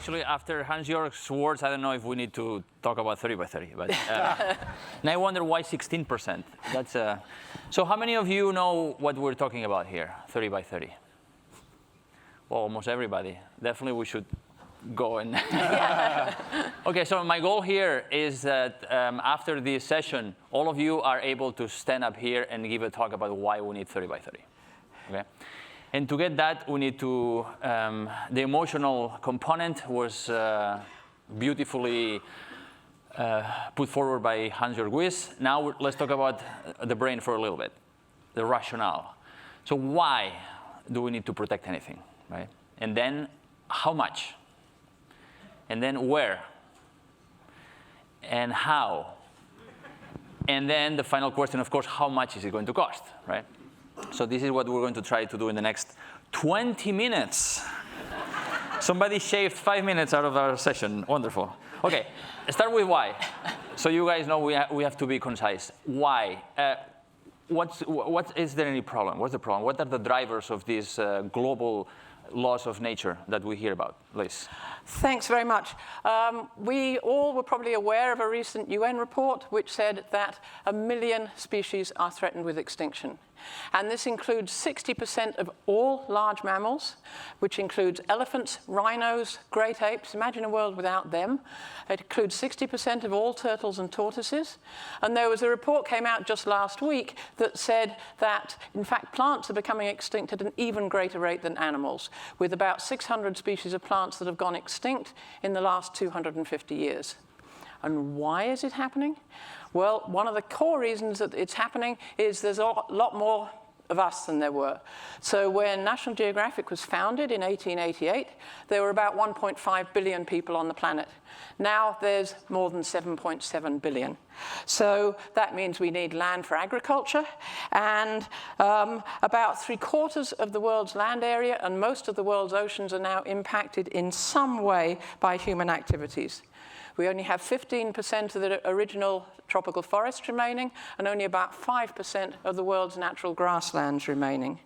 Actually, after Hans-Jörg's words, I don't know if we need to talk about 30 by 30. But, and I wonder why 16%. That's, so how many of you know what we're talking about here, 30 by 30? Well, almost everybody. Definitely we should go and... Okay, so my goal here is that after this session, all of you are able to stand up here and give a talk about why we need 30 by 30. Okay? And to get that, we need to, the emotional component was beautifully put forward by Hans-Jörg Wyss. Now let's talk about the brain for a little bit, the rationale. So why do we need to protect anything, right? And then how much? And then where? And how? And then the final question, of course, how much is it going to cost, right? So this is what we're going to try to do in the next 20 minutes. Somebody shaved 5 minutes out of our session. Wonderful. Okay, start with why. So you guys know we have to be concise. Why? Is there any problem? What's the problem? What are the drivers of this global loss of nature that we hear about? Liz. Thanks very much. We all were probably aware of a recent UN report which said that 1 million species are threatened with extinction. And this includes 60% of all large mammals, which includes elephants, rhinos, great apes. Imagine a world without them. It includes 60% of all turtles and tortoises. And there was a report came out just last week that said that, in fact, plants are becoming extinct at an even greater rate than animals, with about 600 species of plants that have gone extinct in the last 250 years. And why is it happening? Well, one of the core reasons that it's happening is there's a lot more of us than there were. So when National Geographic was founded in 1888, there were about 1.5 billion people on the planet. Now there's more than 7.7 billion. So that means we need land for agriculture, and about 3/4 of the world's land area and most of the world's oceans are now impacted in some way by human activities. We only have 15% of the original tropical forests remaining, and only about 5% of the world's natural grasslands remaining.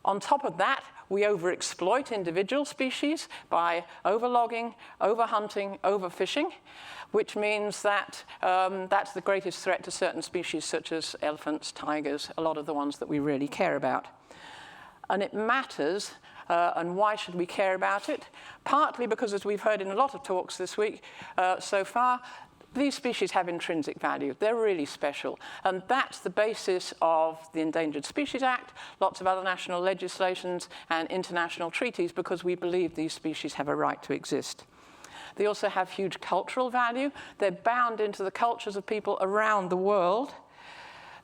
On top of that, we overexploit individual species by overlogging, overhunting, overfishing, which means that that's the greatest threat to certain species such as elephants, tigers, a lot of the ones that we really care about. And it matters. And why should we care about it? Partly because, as we've heard in a lot of talks this week so far, these species have intrinsic value. They're really special. And that's the basis of the Endangered Species Act, lots of other national legislations and international treaties, because we believe these species have a right to exist. They also have huge cultural value. They're bound into the cultures of people around the world.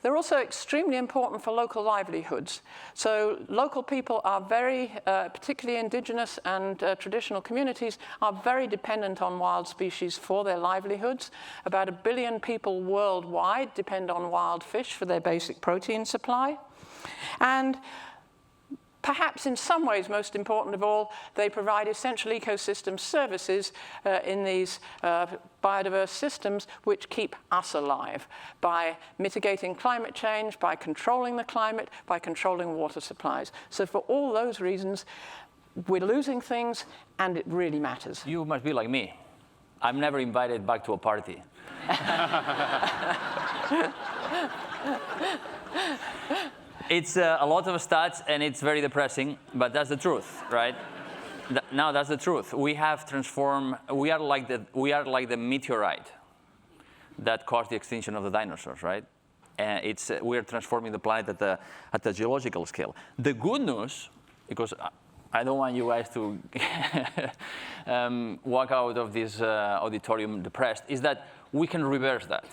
They're also extremely important for local livelihoods. So local people are very, particularly indigenous and traditional communities, are very dependent on wild species for their livelihoods. About 1 billion people worldwide depend on wild fish for their basic protein supply. And perhaps in some ways, most important of all, they provide essential ecosystem services in these biodiverse systems which keep us alive by mitigating climate change, by controlling the climate, by controlling water supplies. So for all those reasons, we're losing things, and it really matters. You must be like me. I'm never invited back to a party. It's a lot of stats, and it's very depressing, but that's the truth, right? No, that's the truth. We have transformed. We are like the meteorite that caused the extinction of the dinosaurs, right? And we are transforming the planet at the geological scale. The good news, because I don't want you guys to walk out of this auditorium depressed, is that we can reverse that,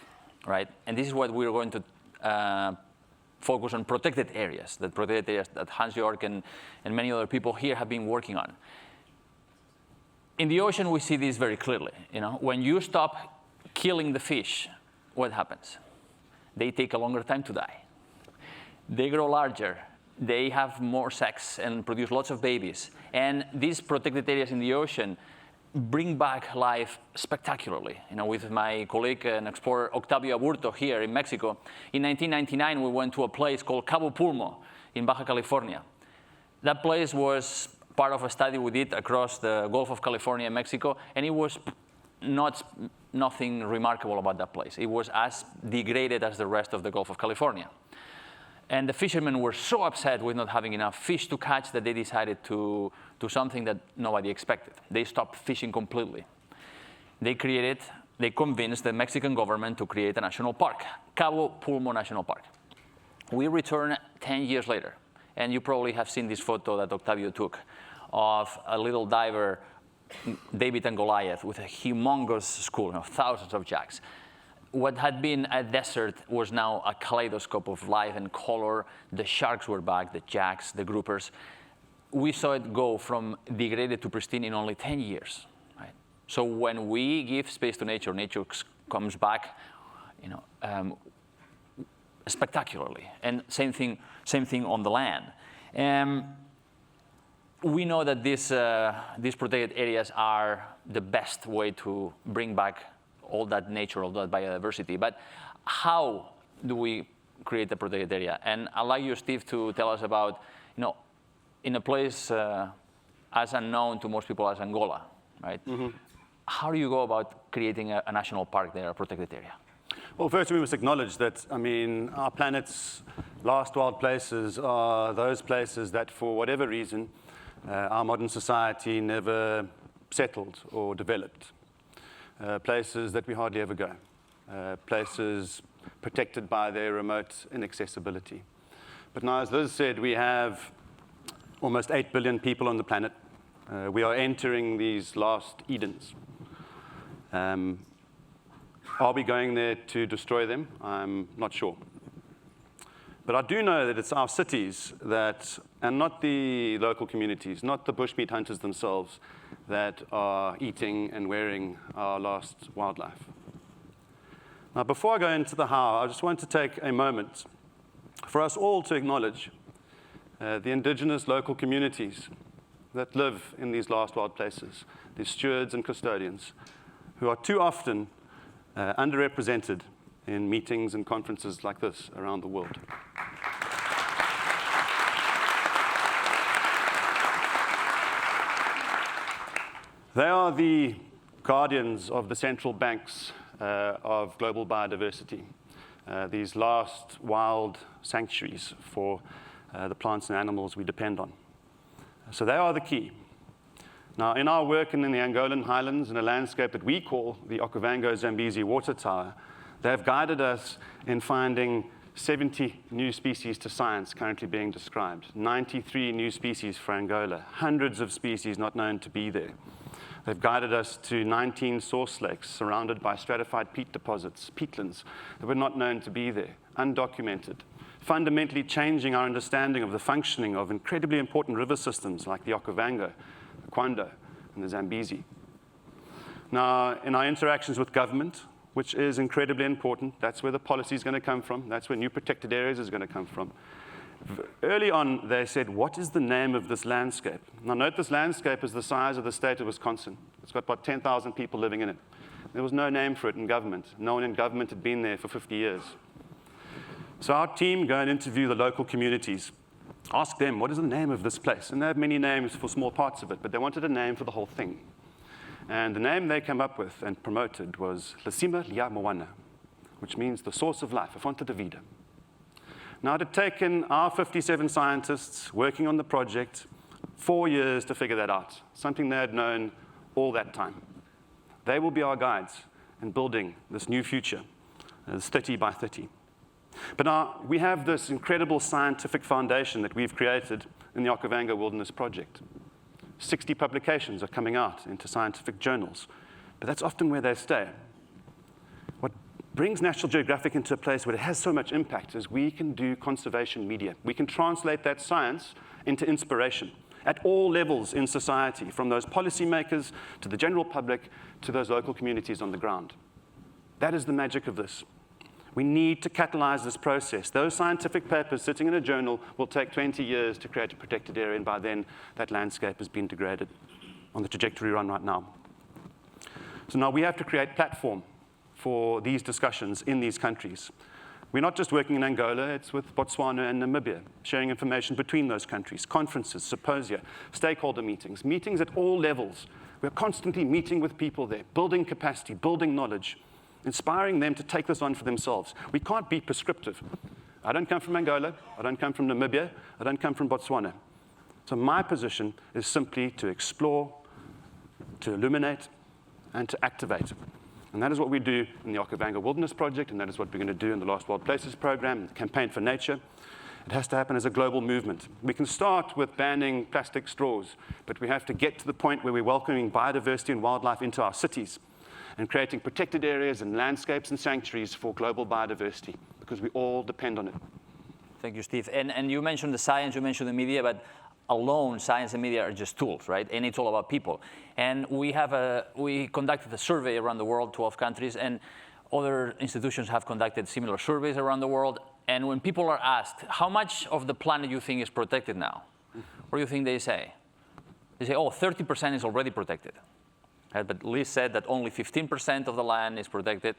right? And this is what we're going to focus on: protected areas that Hans-Jörg and many other people here have been working on. In the ocean, we see this very clearly. You know, when you stop killing the fish, what happens? They take a longer time to die. They grow larger. They have more sex and produce lots of babies. And these protected areas in the ocean bring back life spectacularly. You know, with my colleague and explorer Octavio Aburto here in Mexico, in 1999 we went to a place called Cabo Pulmo in Baja California. That place was part of a study we did across the Gulf of California and Mexico, and it was nothing remarkable about that place. It was as degraded as the rest of the Gulf of California. And the fishermen were so upset with not having enough fish to catch that they decided to do something that nobody expected. They stopped fishing completely. They convinced the Mexican government to create a national park, Cabo Pulmo National Park. We returned 10 years later, and you probably have seen this photo that Octavio took of a little diver, David and Goliath, with a humongous school of thousands of jacks. What had been a desert was now a kaleidoscope of life and color. The sharks were back, the jacks, the groupers. We saw it go from degraded to pristine in only 10 years. Right? So when we give space to nature, nature comes back, spectacularly. And same thing on the land. We know that these protected areas are the best way to bring back all that nature, all that biodiversity. But how do we create a protected area? And I'd like you, Steve, to tell us about, in a place as unknown to most people as Angola, right? Mm-hmm. How do you go about creating a national park there, a protected area? Well, first we must acknowledge that, our planet's last wild places are those places that, for whatever reason, our modern society never settled or developed. Places that we hardly ever go. Places protected by their remote inaccessibility. But now, as Liz said, we have almost 8 billion people on the planet. We are entering these last Edens. Are we going there to destroy them? I'm not sure. But I do know that it's our cities that, and not the local communities, not the bushmeat hunters themselves, that are eating and wearing our last wildlife. Now, before I go into the how, I just want to take a moment for us all to acknowledge the indigenous local communities that live in these last wild places, these stewards and custodians, who are too often underrepresented in meetings and conferences like this around the world. They are the guardians of the central banks of global biodiversity, these last wild sanctuaries for the plants and animals we depend on. So they are the key. Now, in our work in the Angolan highlands, in a landscape that we call the Okavango-Zambezi Water Tower, they have guided us in finding 70 new species to science currently being described, 93 new species for Angola, hundreds of species not known to be there. They've guided us to 19 source lakes surrounded by stratified peat deposits, peatlands, that were not known to be there, undocumented, fundamentally changing our understanding of the functioning of incredibly important river systems like the Okavango, the Kwando, and the Zambezi. Now, in our interactions with government, which is incredibly important, that's where the policy is going to come from, that's where new protected areas is going to come from. Early on, they said, what is the name of this landscape? Now, note this landscape is the size of the state of Wisconsin. It's got about 10,000 people living in it. There was no name for it in government. No one in government had been there for 50 years. So our team go and interview the local communities, ask them, what is the name of this place? And they have many names for small parts of it, but they wanted a name for the whole thing. And the name they came up with and promoted was Lasima Lia Moana, which means the source of life, a fonte de vida. Now, it had taken our 57 scientists working on the project 4 years to figure that out, something they had known all that time. They will be our guides in building this new future, this 30 by 30. But now, we have this incredible scientific foundation that we've created in the Okavango Wilderness Project. 60 publications are coming out into scientific journals, but that's often where they stay. What brings National Geographic into a place where it has so much impact is we can do conservation media. We can translate that science into inspiration at all levels in society, from those policymakers to the general public to those local communities on the ground. That is the magic of this. We need to catalyze this process. Those scientific papers sitting in a journal will take 20 years to create a protected area, and by then, that landscape has been degraded on the trajectory we're on right now. So now we have to create platform for these discussions in these countries. We're not just working in Angola, it's with Botswana and Namibia, sharing information between those countries, conferences, symposia, stakeholder meetings, meetings at all levels. We're constantly meeting with people there, building capacity, building knowledge, inspiring them to take this on for themselves. We can't be prescriptive. I don't come from Angola, I don't come from Namibia, I don't come from Botswana. So my position is simply to explore, to illuminate, and to activate. And that is what we do in the Okavango Wilderness Project, and that is what we're going to do in the Lost Wild Places program, the Campaign for Nature. It has to happen as a global movement. We can start with banning plastic straws, but we have to get to the point where we're welcoming biodiversity and wildlife into our cities and creating protected areas and landscapes and sanctuaries for global biodiversity, because we all depend on it. Thank you, Steve. And you mentioned the science, you mentioned the media, but alone, science and media are just tools, right? And it's all about people. And we conducted a survey around the world, 12 countries, and other institutions have conducted similar surveys around the world. And when people are asked, how much of the planet you think is protected now? What do you think they say? They say, oh, 30% is already protected. Right? But Liz said that only 15% of the land is protected.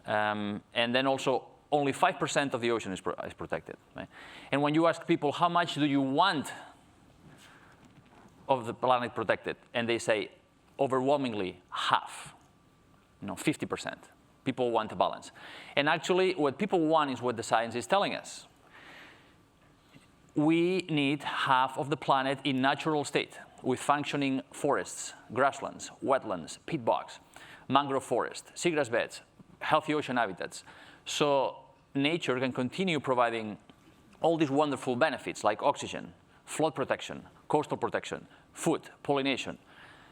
And then also, only 5% of the ocean is protected. Right? And when you ask people, how much do you want of the planet protected? And they say, overwhelmingly, half, 50%. People want a balance. And actually, what people want is what the science is telling us. We need half of the planet in natural state, with functioning forests, grasslands, wetlands, peat bogs, mangrove forest, seagrass beds, healthy ocean habitats. So nature can continue providing all these wonderful benefits like oxygen, flood protection, coastal protection, food, pollination,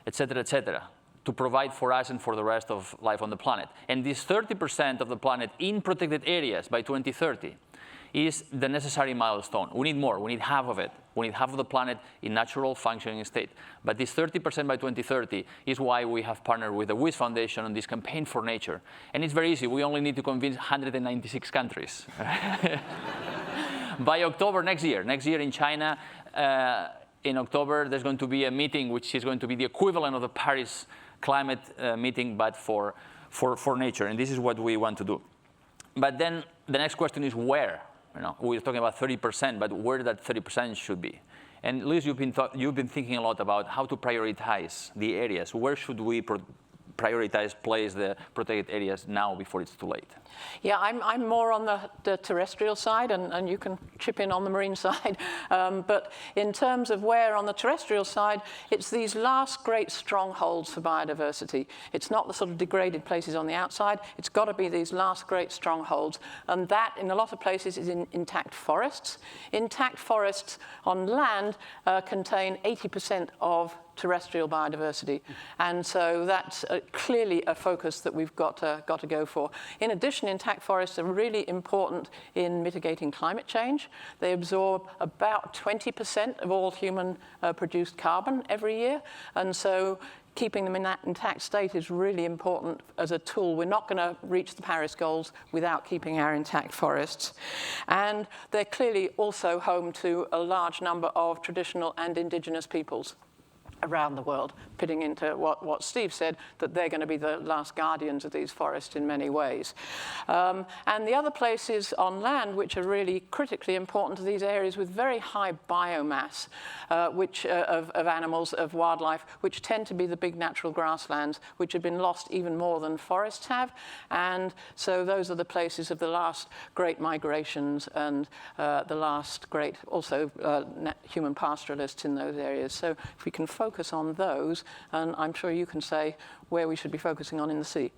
et cetera, to provide for us and for the rest of life on the planet. And this 30% of the planet in protected areas by 2030 is the necessary milestone. We need more. We need half of it. We need half of the planet in natural functioning state. But this 30% by 2030 is why we have partnered with the WIS Foundation on this campaign for nature. And it's very easy. We only need to convince 196 countries. By October next year in China, in October, there's going to be a meeting which is going to be the equivalent of the Paris climate meeting, but for nature. And this is what we want to do. But then the next question is where? We're talking about 30%, but where that 30% should be. And Liz, you've been thinking a lot about how to prioritize the areas. Where should we place the protected areas now before it's too late? Yeah, I'm more on the terrestrial side, and you can chip in on the marine side. But in terms of where on the terrestrial side, it's these last great strongholds for biodiversity. It's not the sort of degraded places on the outside. It's got to be these last great strongholds. And that, in a lot of places, is in intact forests. Intact forests on land contain 80% of terrestrial biodiversity. And so that's clearly a focus that we've got to go for. In addition, intact forests are really important in mitigating climate change. They absorb about 20% of all human produced carbon every year. And so keeping them in that intact state is really important as a tool. We're not going to reach the Paris goals without keeping our intact forests. And they're clearly also home to a large number of traditional and indigenous peoples around the world, fitting into what Steve said, that they're going to be the last guardians of these forests in many ways. And the other places on land which are really critically important to these areas with very high biomass of animals, of wildlife, which tend to be the big natural grasslands, which have been lost even more than forests have. And so those are the places of the last great migrations and the last great, also human pastoralists in those areas. So if we can focus on those, and I'm sure you can say where we should be focusing on in the sea.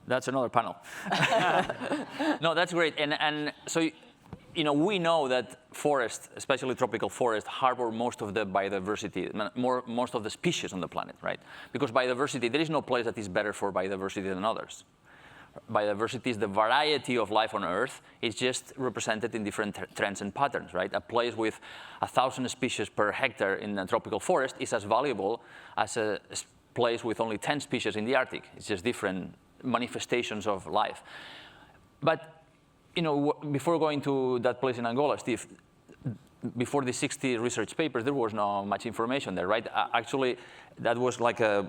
That's another panel. No, that's great. And so, we know that forests, especially tropical forests, harbor most of the biodiversity, most of the species on the planet, right? Because biodiversity, there is no place that is better for biodiversity than others. Biodiversity is the variety of life on Earth. It's just represented in different trends and patterns, right? A place with 1,000 species per hectare in a tropical forest is as valuable as a place with only 10 species in the Arctic. It's just different manifestations of life. But, before going to that place in Angola, Steve, before the 60 research papers, there was not much information there, right? Actually, that was like a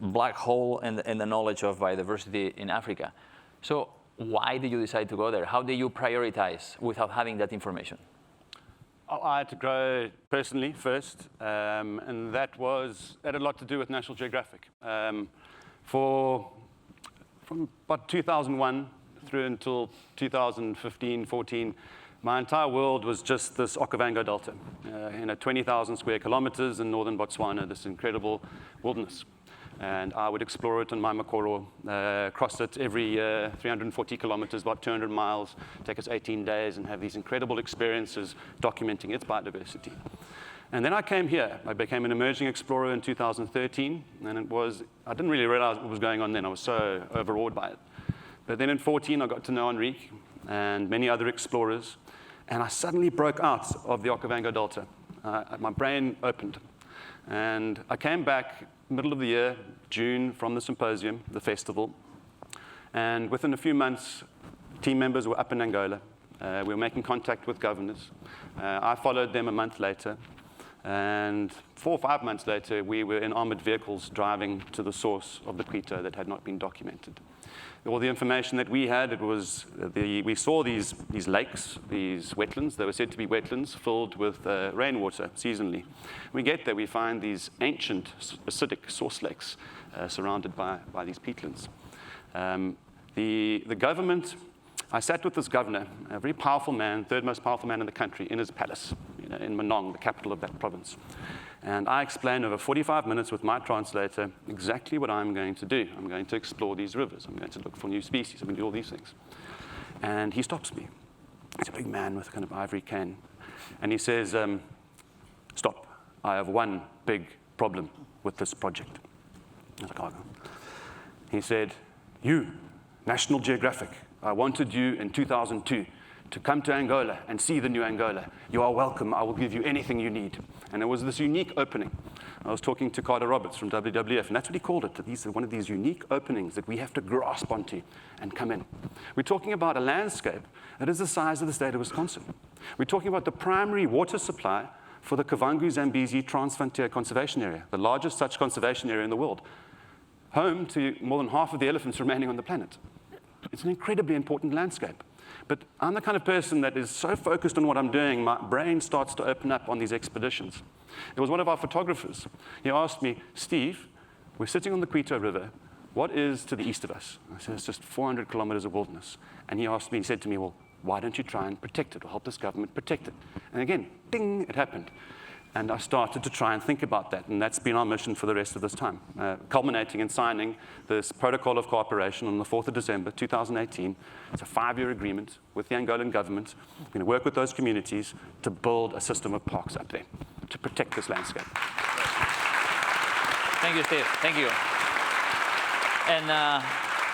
black hole in the knowledge of biodiversity in Africa. So Why did you decide to go there? How did you prioritize without having that information? I had to grow personally first, and that had a lot to do with National Geographic. From about 2001 through until 2015, 14, my entire world was just this Okavango Delta, 20,000 square kilometers in northern Botswana, this incredible wilderness. And I would explore it on my Makoro, cross it every year, 340 kilometers, about 200 miles, take us 18 days, and have these incredible experiences documenting its biodiversity. And then I came here. I became an emerging explorer in 2013, and I didn't really realize what was going on then. I was so overawed by it. But then in 14, I got to know Enric and many other explorers, and I suddenly broke out of the Okavango Delta. My brain opened. And I came back middle of the year, June, from the symposium, the festival. And within a few months, team members were up in Angola. We were making contact with governors. I followed them a month later. And 4 or 5 months later, we were in armored vehicles driving to the source of the Quito that had not been documented. All the information that we had, we saw these lakes, these wetlands. They were said to be wetlands filled with rainwater seasonally. We get there, we find these ancient acidic source lakes surrounded by these peatlands. The government, I sat with this governor, a very powerful man, third most powerful man in the country, in his palace, in Manong, the capital of that province. And I explained over 45 minutes with my translator exactly what I'm going to do. I'm going to explore these rivers. I'm going to look for new species. I'm going to do all these things. And he stops me. He's a big man with a kind of ivory cane. And he says, stop. I have one big problem with this project. I was like, oh. He said, you, National Geographic, I wanted you in 2002 to come to Angola and see the new Angola. You are welcome. I will give you anything you need. And it was this unique opening. I was talking to Carter Roberts from WWF, and that's what he called it. These are one of these unique openings that we have to grasp onto and come in. We're talking about a landscape that is the size of the state of Wisconsin. We're talking about the primary water supply for the Kavango-Zambezi Transfrontier Conservation Area, the largest such conservation area in the world, home to more than half of the elephants remaining on the planet. It's an incredibly important landscape. But I'm the kind of person that is so focused on what I'm doing, my brain starts to open up on these expeditions. It was one of our photographers. He asked me, Steve, we're sitting on the Quito River. What is to the east of us? I said, it's just 400 kilometers of wilderness. And he said to me, well, why don't you try and protect it or help this government protect it? And again, ding, it happened. And I started to try and think about that, and that's been our mission for the rest of this time, culminating in signing this Protocol of Cooperation on the 4th of December, 2018. It's a 5-year agreement with the Angolan government. We're going to work with those communities to build a system of parks up there to protect this landscape. Thank you, Steve. Thank you. And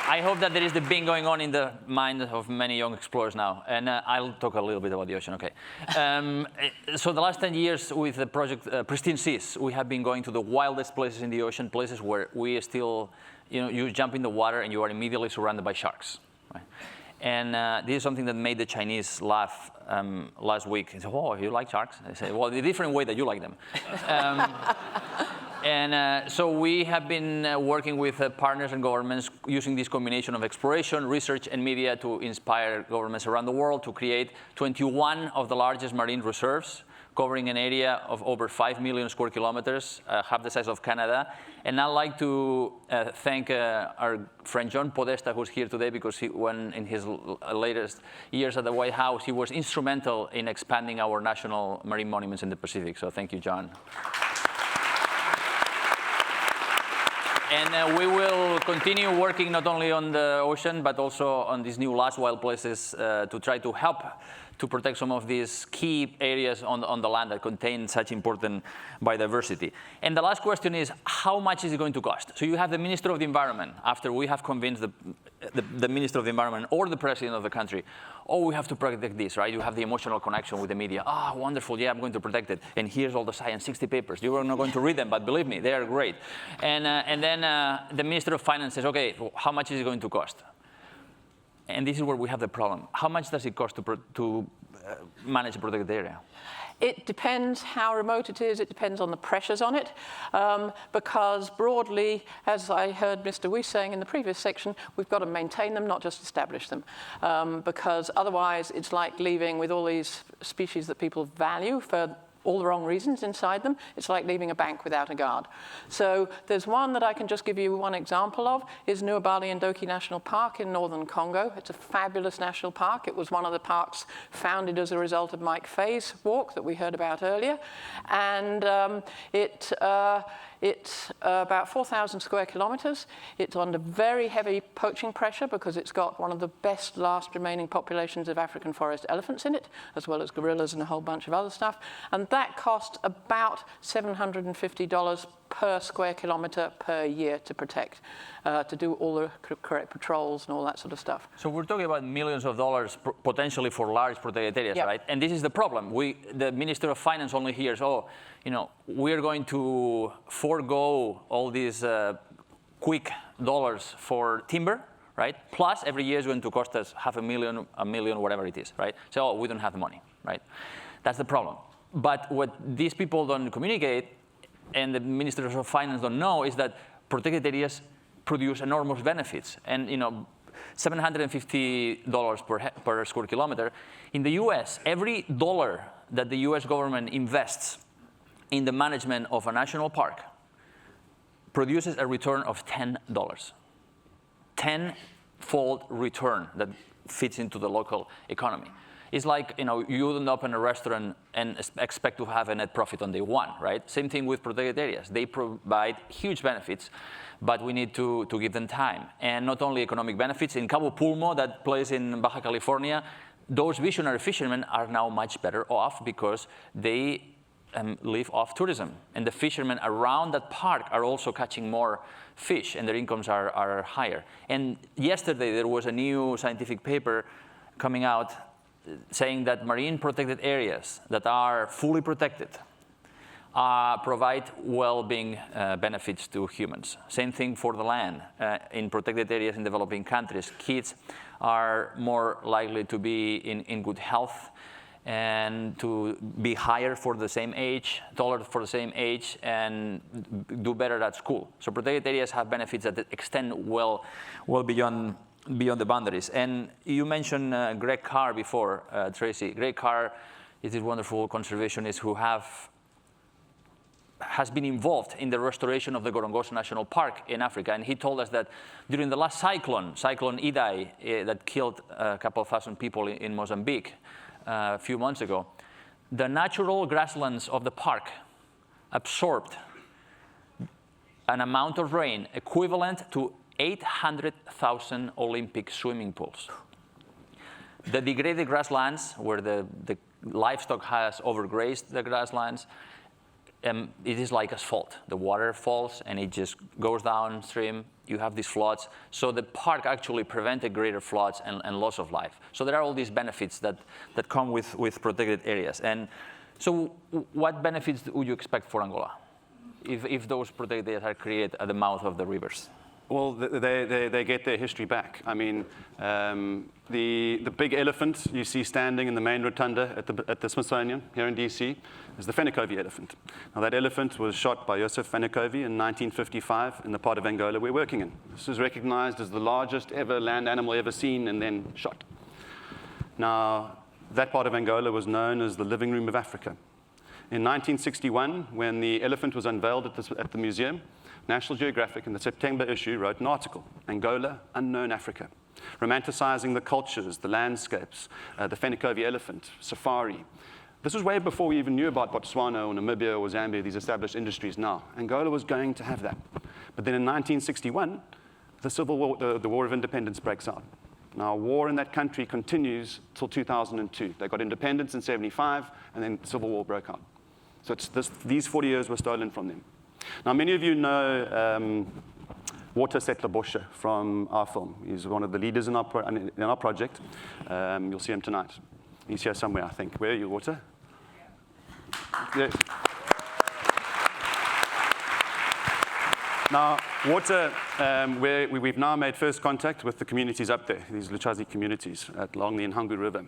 I hope that there is the being going on in the mind of many young explorers now. And I'll talk a little bit about the ocean, okay. So the last 10 years with the project Pristine Seas, we have been going to the wildest places in the ocean, places where we still, you jump in the water and you are immediately surrounded by sharks. Right? And this is something that made the Chinese laugh last week. They said, oh, you like sharks? I said, well, the different way that you like them. And so we have been working with partners and governments using this combination of exploration, research, and media to inspire governments around the world to create 21 of the largest marine reserves, covering an area of over 5 million square kilometers, half the size of Canada. And I'd like to thank our friend John Podesta, who's here today, because when in his latest years at the White House, he was instrumental in expanding our national marine monuments in the Pacific. So thank you, John. And we will continue working not only on the ocean, but also on these new last wild places to try to help to protect some of these key areas on the land that contain such important biodiversity. And the last question is, how much is it going to cost? So you have the Minister of the Environment, after we have convinced the Minister of the Environment or the President of the country, oh, we have to protect this, right? You have the emotional connection with the media. Ah, wonderful, yeah, I'm going to protect it. And here's all the science, 60 papers. You are not going to read them, but believe me, they are great. And then the Minister of Finance says, okay, how much is it going to cost? And this is where we have the problem. How much does it cost to manage a protected area? It depends how remote it is. It depends on the pressures on it. Because broadly, as I heard Mr. Weiss saying in the previous section, we've got to maintain them, not just establish them. Because otherwise, it's like leaving with all these species that people value for all the wrong reasons inside them. It's like leaving a bank without a guard. So there's one that I can just give you one example of, is Nuabali Ndoki National Park in northern Congo. It's a fabulous national park. It was one of the parks founded as a result of Mike Fay's walk that we heard about earlier. And it's about 4,000 square kilometers. It's under very heavy poaching pressure because it's got one of the best last remaining populations of African forest elephants in it, as well as gorillas and a whole bunch of other stuff. And that costs about $750 per square kilometer per year to protect, to do all the correct patrols and all that sort of stuff. So we're talking about millions of dollars potentially for large protected areas, Yep. right? And this is the problem. The Minister of Finance only hears, oh, we're going to forego all these quick dollars for timber, right? Plus, every year is going to cost us $500,000, $1 million, whatever it is, right? So, we don't have the money, right? That's the problem. But what these people don't communicate, and the Ministers of Finance don't know, is that protected areas produce enormous benefits. And $750 per square kilometer. In the US, every dollar that the US government invests in the management of a national park produces a return of $10. 10-fold return that fits into the local economy. It's like, you don't open a restaurant and expect to have a net profit on day one, right? Same thing with protected areas. They provide huge benefits, but we need to give them time. And not only economic benefits. In Cabo Pulmo, that place in Baja California, those visionary fishermen are now much better off because they live off tourism. And the fishermen around that park are also catching more fish, and their incomes are higher. And yesterday, there was a new scientific paper coming out saying that marine protected areas that are fully protected provide well-being benefits to humans. Same thing for the land. In protected areas in developing countries, kids are more likely to be in good health and to be higher for the same age, taller for the same age, and do better at school. So protected areas have benefits that extend well beyond the boundaries. And you mentioned Greg Carr before, Tracy. Greg Carr is this wonderful conservationist who has been involved in the restoration of the Gorongosa National Park in Africa. And he told us that during the last Cyclone Idai, that killed a couple of thousand people in Mozambique a few months ago, the natural grasslands of the park absorbed an amount of rain equivalent to 800,000 Olympic swimming pools. The degraded grasslands, where the livestock has overgrazed the grasslands, it is like asphalt. The water falls and it just goes downstream. You have these floods. So the park actually prevented greater floods and loss of life. So there are all these benefits that come with protected areas. And so what benefits would you expect for Angola if those protected areas are created at the mouth of the rivers? Well, they get their history back. I mean, the big elephant you see standing in the main rotunda at the Smithsonian here in DC is the Fenakovi elephant. Now, that elephant was shot by Joseph Fenakovi in 1955 in the part of Angola we're working in. This is recognized as the largest ever land animal ever seen and then shot. Now, that part of Angola was known as the living room of Africa. In 1961, when the elephant was unveiled at the museum, National Geographic, in the September issue, wrote an article, Angola, Unknown Africa, romanticizing the cultures, the landscapes, the Fenakovi elephant, safari. This was way before we even knew about Botswana or Namibia or Zambia, these established industries now. Angola was going to have that. But then in 1961, the Civil War, the War of Independence breaks out. Now, war in that country continues till 2002. They got independence in 75, and then the Civil War broke out. So these 40 years were stolen from them. Now, many of you know Walter Settler-Bosche from our film. He's one of the leaders in our project. You'll see him tonight. He's here somewhere, I think. Where are you, Walter? Yeah. Now, Walter, we've now made first contact with the communities up there, these Luchazi communities along the Nhangu River.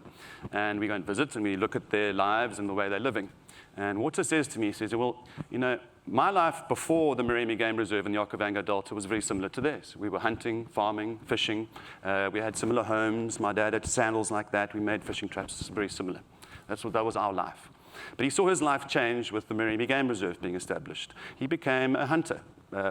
And we go and visit, and we look at their lives and the way they're living. And Walter says to me, he says, well, you know, my life before the Maremi Game Reserve in the Okavango Delta was very similar to theirs. We were hunting, farming, fishing. We had similar homes. My dad had sandals like that. We made fishing traps, very similar. That was our life. But he saw his life change with the Maremi Game Reserve being established. He became a hunter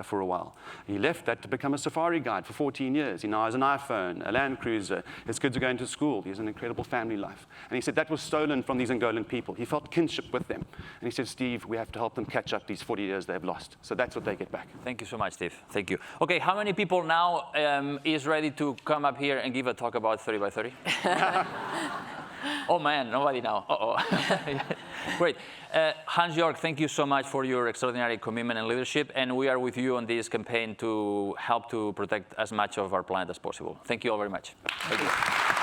for a while. He left that to become a safari guide for 14 years. He now has an iPhone, a Land Cruiser. His kids are going to school. He has an incredible family life. And he said that was stolen from these Angolan people. He felt kinship with them. And he said, Steve, we have to help them catch up these 40 years they've lost. So that's what they get back. Thank you so much, Steve. Thank you. Okay, how many people now is ready to come up here and give a talk about 30 by 30? Oh man, nobody now. Uh-oh. Great. Hans-Jörg, thank you so much for your extraordinary commitment and leadership, and we are with you on this campaign to help to protect as much of our planet as possible. Thank you all very much. Thank you.